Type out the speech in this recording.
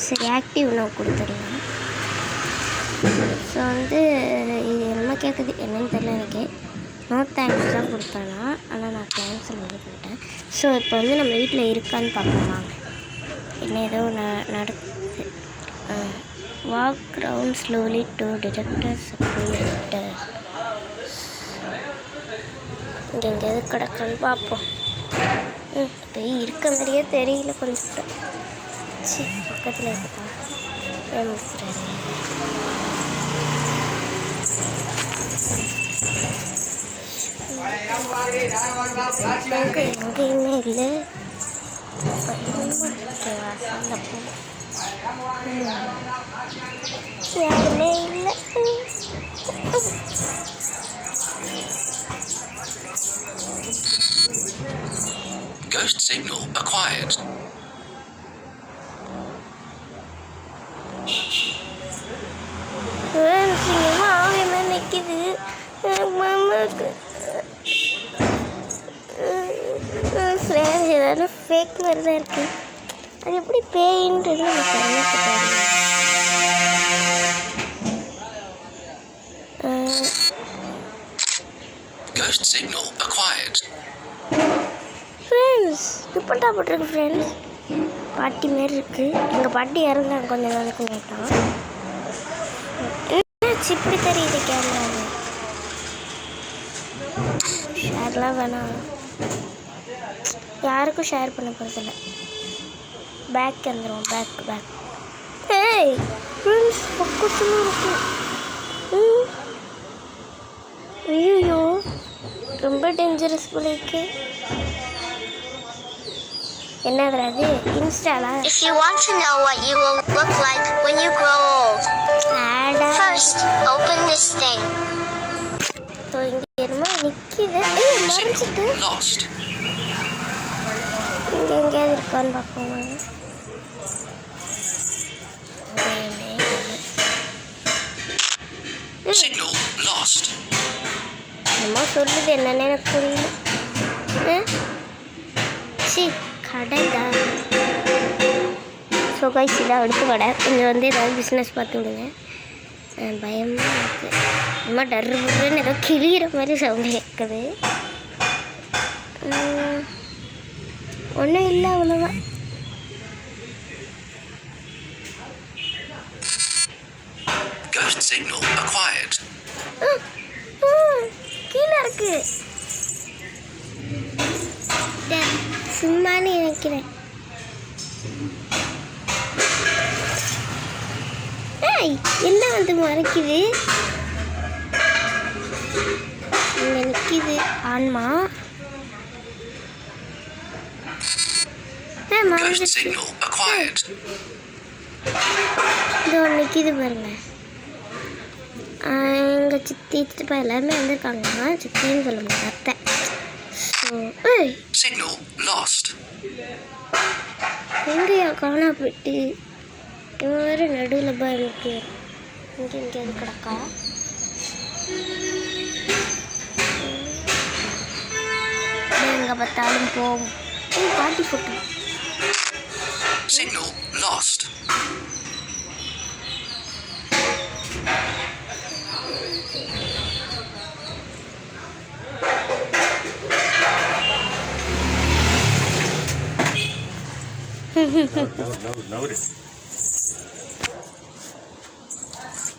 சரி ஆக்டிவ் நான் கொடுத்துடலாம். ஸோ வந்து இது என்ன கேட்குது என்னன்னு தெரியல எனக்கு. நோ தேங்க்ஸ் தான் கொடுத்தானா, ஆனால் நான் கேன்சல் வந்து பண்ணிட்டேன். ஸோ இப்போ வந்து நம்ம வீட்டில் இருக்கான்னு பார்க்கலாம். என்ன ஏதோ நடக்குது. Walk round slowly to detectors updater. இங்கே எங்கேயாவது கிடக்கான்னு பார்ப்போம். இப்போ இருக்க மாதிரியே தெரியல கொஞ்சம். சரி பக்கத்தில் இருக்கா முடிச்சுறாரு. எங்கேயுமே இல்லை. யாருமே இல்லை. Ghost signal acquired. நிற்கிது. ஏதாவது ஃபேக் மாதிரி தான் இருக்குது. அது எப்படி பேயின்றது எனக்கு தெரியல. Ghost signal acquired. Friends dupatta போட்டிருக்கு ஃப்ரெண்ட்ஸ். பாட்டி மாரி இருக்குது. எங்கள் பாட்டி இறந்தாங்க கொஞ்சம் நாளைக்கு முன்னாடி. என்னாச்சு இப்படி தெரியுது கேமராவில்? ஷேர்லாம் வேணாம், யாருக்கும் ஷேர் பண்ண போகிறதில்ல. பேக் வந்துடும். பேக் ஏய் ஃப்ரெண்ட்ஸ் பக்கத்தில் இருக்கு. ஐயோ ரொம்ப டேஞ்சரஸ் போல இருக்கு. என்னது அது? இன்ஸ்டாலா? If you want to know what you will look like when you grow old, first open this thing. So இங்கே என்னமோ நிற்கிது. மறைச்சிட்டு இங்கே எங்கேயாவது இருக்கான்னு பார்ப்போம். என்னமோ சொல்லுது, என்னன்னு எனக்கு புரியல. சி கடைடா. ஸோ கைஸ் இதான் அடுத்த கடை. கொஞ்சம் வந்து ஏதாவது பிஸ்னஸ் பார்த்து விடுங்க. பயமாக இருக்குது. ரொம்ப டர்ன்னு ஏதோ கிளியிற மாதிரி சவுண்டு கேட்குது. ஒன்றும் இல்லை அவ்வளோவா. கீழே இருக்கு. சும்மானு நினைக்கிறேன். என்ன வந்து மறைக்குது? இங்க நிற்கிது ஆன்மா. இது ஒன்று நிற்கிது பாருங்க. எங்கள் சித்தி சித்தப்பா எல்லாருமே வந்திருக்காங்க. சித்தின்னு சொல்ல முடியாது, அத்தை. எங்கேயா காணா போயிட்டு இவன் வேறு நடுவில் பாருக்கு. இங்கே எங்கேயாவது கிடக்கா? எங்கே பார்த்தாலும் போகும். பாட்டி போட்டு Signal lost. No, notice.